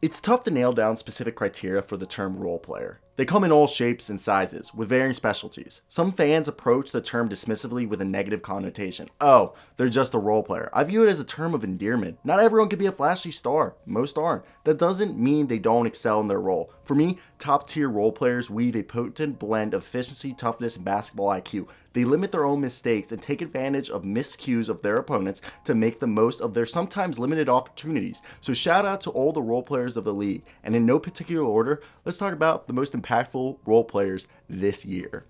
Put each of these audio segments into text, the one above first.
It's tough to nail down specific criteria for the term role player. They come in all shapes and sizes, with varying specialties. Some fans approach the term dismissively with a negative connotation. Oh, they're just a role player. I view it as a term of endearment. Not everyone can be a flashy star. Most aren't. That doesn't mean they don't excel in their role. For me, top tier role players weave a potent blend of efficiency, toughness, and basketball IQ. They limit their own mistakes and take advantage of miscues of their opponents to make the most of their sometimes limited opportunities. So shout out to all the role players of the league. And in no particular order, let's talk about the most impactful role players this year.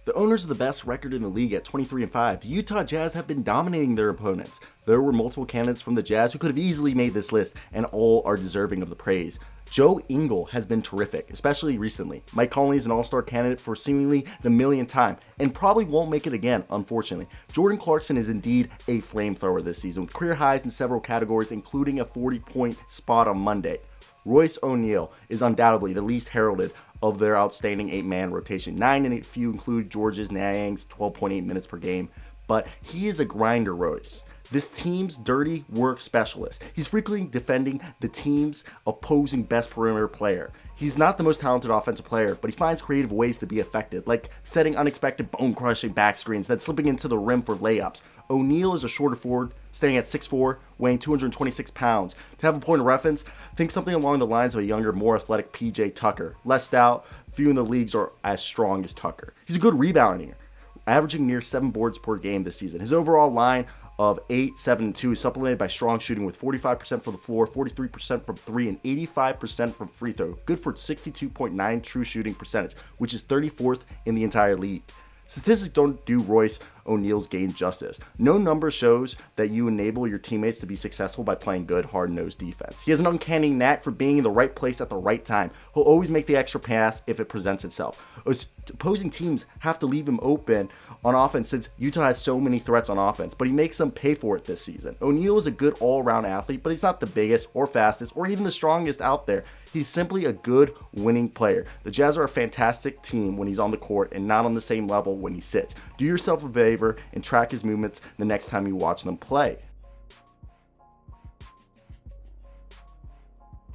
The owners of the best record in the league at 23-5, the Utah Jazz have been dominating their opponents. There were multiple candidates from the Jazz who could have easily made this list, and all are deserving of the praise. Joe Ingles has been terrific, especially recently. Mike Conley is an all-star candidate for seemingly the millionth time, and probably won't make it again, unfortunately. Jordan Clarkson is indeed a flamethrower this season, with career highs in several categories, including a 40-point spot on Monday. Royce Oneill is undoubtedly the least heralded of their outstanding 8-man rotation. 9 and if you include Georges Niang's 12.8 minutes per game. But he is a grinder, Royce. This team's dirty work specialist. He's frequently defending the team's opposing best perimeter player. He's not the most talented offensive player, but he finds creative ways to be effective, like setting unexpected bone-crushing back screens, then slipping into the rim for layups. Oneill is a shorter forward, standing at 6'4", weighing 226 pounds. To have a point of reference, think something along the lines of a younger, more athletic PJ Tucker. Less doubt, few in the leagues are as strong as Tucker. He's a good rebounder, averaging near 7 boards per game this season. His overall line of 8, 7, and 2 is supplemented by strong shooting with 45% from the floor, 43% from 3, and 85% from free throw. Good for 62.9 true shooting percentage, which is 34th in the entire league. Statistics don't do Royce O'Neill's game justice. No number shows that you enable your teammates to be successful by playing good, hard-nosed defense. He has an uncanny knack for being in the right place at the right time. He'll always make the extra pass if it presents itself. Opposing teams have to leave him open on offense since Utah has so many threats on offense, but he makes them pay for it this season. O'Neill is a good all-around athlete, but he's not the biggest or fastest or even the strongest out there. He's simply a good winning player. The Jazz are a fantastic team when he's on the court and not on the same level when he sits. Do yourself a favor and track his movements the next time you watch them play.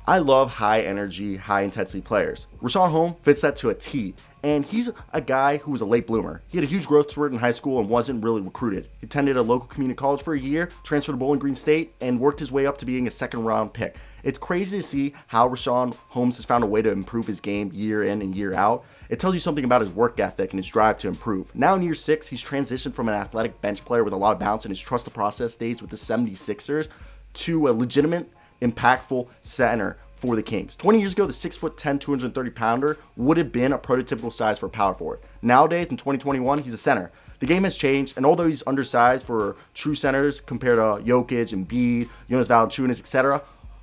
I love high energy, high intensity players. Rashawn Holmes fits that to a T, and he's a guy who was a late bloomer. He had a huge growth spurt in high school and wasn't really recruited. He attended a local community college for a year, transferred to Bowling Green State, and worked his way up to being a second-round pick. It's crazy to see how Rashawn Holmes has found a way to improve his game year in and year out. It tells you something about his work ethic and his drive to improve. Now in year 6, he's transitioned from an athletic bench player with a lot of bounce and his trust the process days with the 76ers to a legitimate, impactful center for the Kings. 20 years ago, the 6'10", 230-pounder would have been a prototypical size for a power forward. Nowadays, in 2021, he's a center. The game has changed, and although he's undersized for true centers compared to Jokic, Embiid, Jonas Valanciunas, etc.,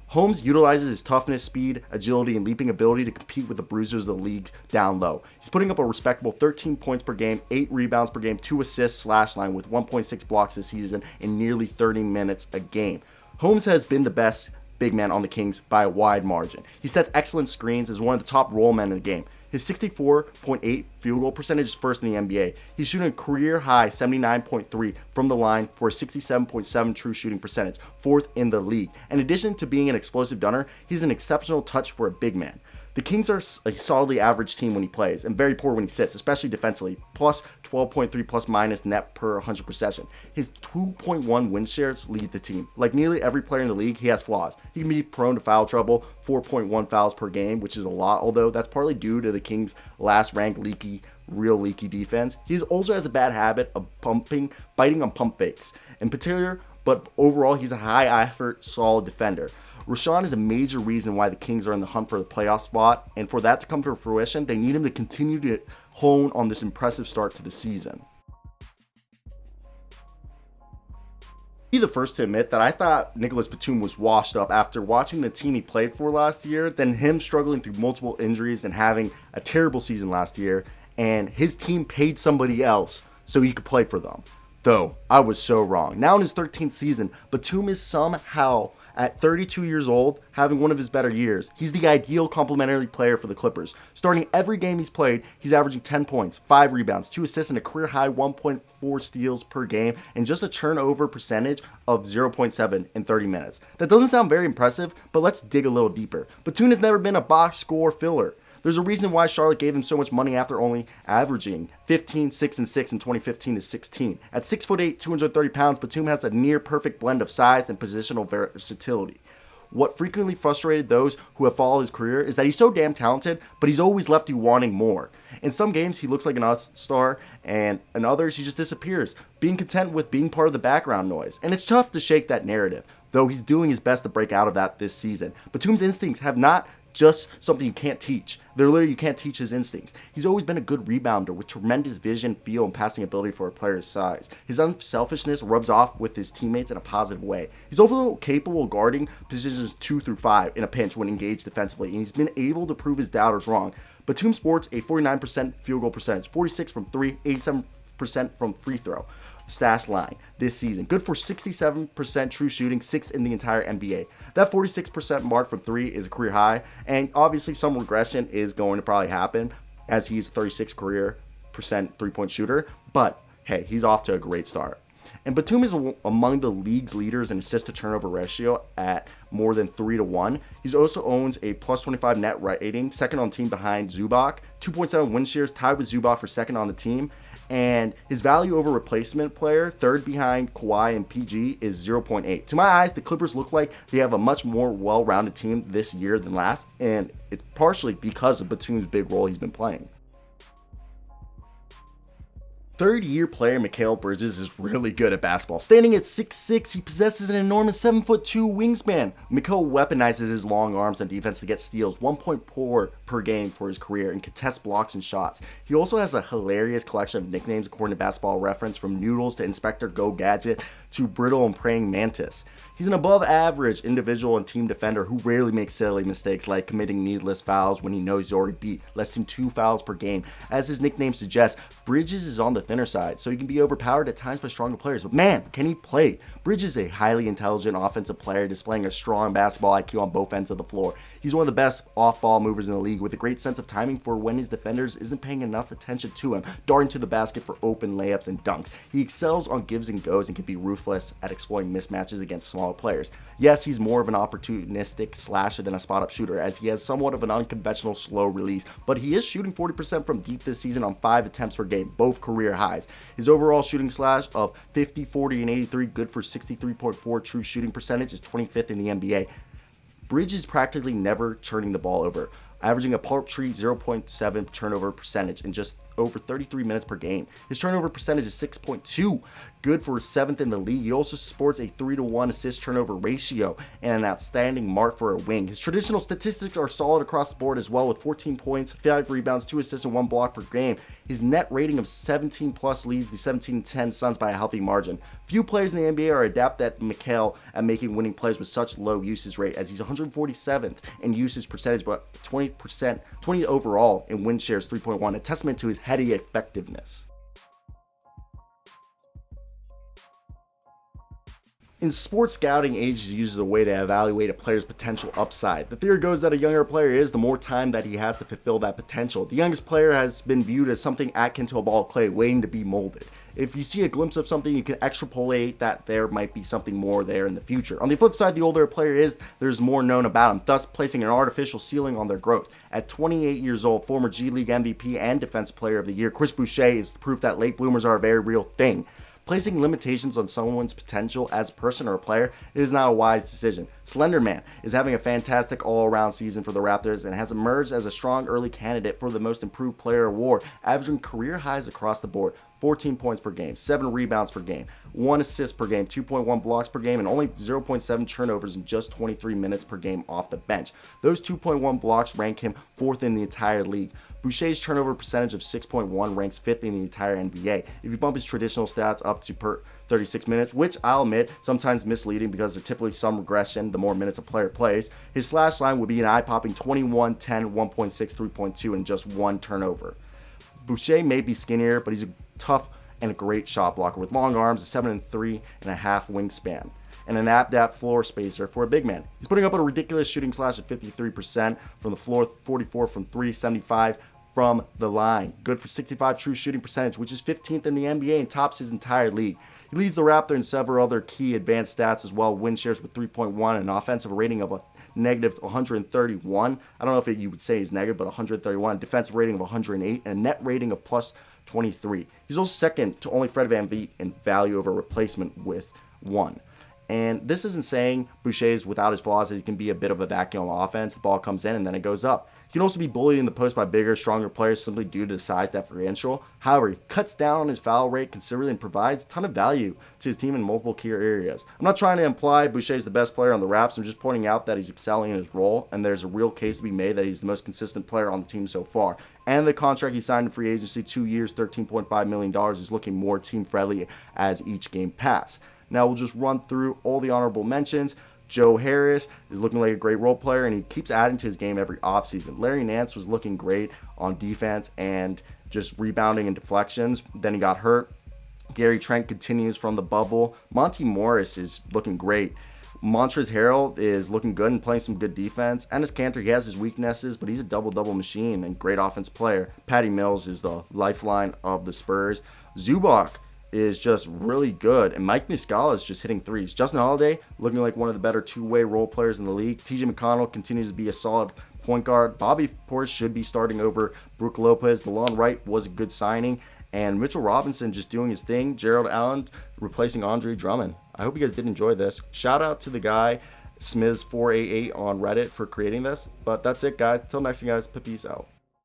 Holmes utilizes his toughness, speed, agility, and leaping ability to compete with the bruisers of the league down low. He's putting up a respectable 13 points per game, 8 rebounds per game, 2 assists /line with 1.6 blocks this season in nearly 30 minutes a game. Holmes has been the best big man on the Kings by a wide margin. He sets excellent screens as one of the top roll men in the game. His 64.8 field goal percentage is first in the NBA. He's shooting a career high 79.3 from the line for a 67.7 true shooting percentage, 4th in the league. In addition to being an explosive dunner, he's an exceptional touch for a big man. The Kings are a solidly average team when he plays and very poor when he sits, especially defensively, plus 12.3 plus minus net per 100 possession. His 2.1 win shares lead the team. Like nearly every player in the league, he has flaws. He can be prone to foul trouble, 4.1 fouls per game, which is a lot, although that's partly due to the Kings' last-ranked real leaky defense. He also has a bad habit of biting on pump fakes in particular, but overall, he's a high-effort, solid defender. Rashawn is a major reason why the Kings are in the hunt for the playoff spot, and for that to come to fruition, they need him to continue to hone on this impressive start to the season. Be the first to admit that I thought Nicolas Batum was washed up after watching the team he played for last year, then him struggling through multiple injuries and having a terrible season last year, and his team paid somebody else so he could play for them. Though, I was so wrong. Now in his 13th season, Batum is somehow At 32 years old, having one of his better years, he's the ideal complementary player for the Clippers. Starting every game he's played, he's averaging 10 points, 5 rebounds, 2 assists, and a career-high 1.4 steals per game, and just a turnover percentage of 0.7 in 30 minutes. That doesn't sound very impressive, but let's dig a little deeper. Batum has never been a box score filler. There's a reason why Charlotte gave him so much money after only averaging 15, 6, and 6 in 2015 to 16. At 6'8", 230 pounds, Batum has a near-perfect blend of size and positional versatility. What frequently frustrated those who have followed his career is that he's so damn talented, but he's always left you wanting more. In some games, he looks like an all-star, and in others, he just disappears, being content with being part of the background noise. And it's tough to shake that narrative, though he's doing his best to break out of that this season. Batum's instincts have not just something you can't teach. You can't teach his instincts. He's always been a good rebounder with tremendous vision, feel, and passing ability for a player's size. His unselfishness rubs off with his teammates in a positive way. He's also capable of guarding positions 2 through 5 in a pinch when engaged defensively, and he's been able to prove his doubters wrong. Batum sports a 49% field goal percentage, 46 from 3, 87% from free throw stash line this season. Good for 67% true shooting, 6th in the entire NBA. That 46% mark from 3 is a career high, and obviously some regression is going to probably happen as he's a 36% career three-point shooter, but hey, he's off to a great start. And Batum is among the league's leaders in assist to turnover ratio at more than 3-1. He also owns a plus 25 net rating, second on team behind Zubac, 2.7 win shares, tied with Zubac for second on the team. And his value over replacement player, third behind Kawhi and PG, is 0.8. To my eyes, the Clippers look like they have a much more well-rounded team this year than last, and it's partially because of Batum's big role he's been playing. Third-year player Mikal Bridges is really good at basketball. Standing at 6'6", he possesses an enormous 7'2" wingspan. Mikal weaponizes his long arms on defense to get steals, 1.4 per game for his career, and contest blocks and shots. He also has a hilarious collection of nicknames according to Basketball Reference, from Noodles to Inspector Go Gadget to Brittle and Praying Mantis. He's an above-average individual and team defender who rarely makes silly mistakes like committing needless fouls when he knows he's already beat, less than 2 fouls per game. As his nickname suggests, Bridges is on the thinner side, so he can be overpowered at times by stronger players. But man, can he play? Bridges is a highly intelligent offensive player displaying a strong basketball IQ on both ends of the floor. He's one of the best off-ball movers in the league with a great sense of timing for when his defenders isn't paying enough attention to him, darting to the basket for open layups and dunks. He excels on gives and goes and can be ruthless at exploiting mismatches against smaller players. Yes, he's more of an opportunistic slasher than a spot-up shooter, as he has somewhat of an unconventional slow release, but he is shooting 40% from deep this season on 5 attempts per game, both career highs. His overall shooting slash of 50, 40, and 83, good for 63.4 true shooting percentage, is 25th in the NBA. Bridges is practically never turning the ball over, averaging a paltry 0.7 turnover percentage in just over 33 minutes per game. His turnover percentage is 6.2, good for 7th in the league. He also sports a 3-1 assist turnover ratio and an outstanding mark for a wing. His traditional statistics are solid across the board as well, with 14 points, 5 rebounds, 2 assists, and 1 block per game. His net rating of 17 plus leads the 17-10 Suns by a healthy margin. Few players in the NBA are adept at Mikal at making winning plays with such low usage rate, as he's 147th in usage percentage, but 20 overall in win shares, 3.1, a testament to his heady effectiveness. In sports scouting, age is used as a way to evaluate a player's potential upside. The theory goes that a younger player is, the more time that he has to fulfill that potential. The youngest player has been viewed as something akin to a ball of clay waiting to be molded. If you see a glimpse of something, you can extrapolate that there might be something more there in the future. On the flip side, the older a player is, there's more known about him, thus placing an artificial ceiling on their growth. At 28 years old, former G League MVP and Defensive Player of the Year, Chris Boucher is proof that late bloomers are a very real thing. Placing limitations on someone's potential as a person or a player is not a wise decision. Slender Man is having a fantastic all-around season for the Raptors and has emerged as a strong early candidate for the Most Improved Player award, averaging career highs across the board. 14 points per game, 7 rebounds per game, 1 assist per game, 2.1 blocks per game, and only 0.7 turnovers in just 23 minutes per game off the bench. Those 2.1 blocks rank him 4th in the entire league. Boucher's turnover percentage of 6.1 ranks 5th in the entire NBA. If you bump his traditional stats up to per 36 minutes, which I'll admit sometimes misleading because there's typically some regression the more minutes a player plays, his slash line would be an eye-popping 21, 10, 1.6, 3.2, and just 1 turnover. Boucher may be skinnier, but he's a tough and a great shot blocker with long arms, a 7'3.5" wingspan. and an apt floor spacer for a big man. He's putting up a ridiculous shooting slash at 53% from the floor, 44 from 3, 75 from the line. Good for 65 true shooting percentage, which is 15th in the NBA and tops his entire league. He leads the Raptor in several other key advanced stats as well. Win shares with 3.1, an offensive rating of a negative 131. I don't know if you would say he's negative, but 131. Defensive rating of 108 and a net rating of plus 23. He's also second to only Fred VanVleet in value over replacement with 1. And this isn't saying Boucher's without his flaws that he can be a bit of a vacuum on offense. The ball comes in and then it goes up. He can also be bullied in the post by bigger, stronger players simply due to the size differential. However, he cuts down on his foul rate considerably and provides a ton of value to his team in multiple key areas. I'm not trying to imply Boucher's the best player on the Raps. I'm just pointing out that he's excelling in his role, and there's a real case to be made that he's the most consistent player on the team so far. And the contract he signed in free agency, 2 years, $13.5 million, is looking more team-friendly as each game passes. Now we'll just run through all the honorable mentions. Joe Harris is looking like a great role player, and he keeps adding to his game every offseason. Larry Nance was looking great on defense and just rebounding and deflections. Then he got hurt. Gary Trent continues from the bubble. Monty Morris is looking great. Montrezl Harrell is looking good and playing some good defense. Enes Kanter, he has his weaknesses, but he's a double-double machine and great offense player. Patty Mills is the lifeline of the Spurs. Zubac is just really good, and Mike Muscala is just hitting threes. Justin Holiday looking like one of the better two-way role players in the league. TJ McConnell continues to be a solid point guard. Bobby Portis should be starting over Brook Lopez. DeLon Wright was a good signing, and Mitchell Robinson just doing his thing. Gerald Allen replacing Andre Drummond. I hope you guys did enjoy this. Shout out to the guy Smiths488 on Reddit for creating this, but that's it, guys. Till next time, guys. Peace out.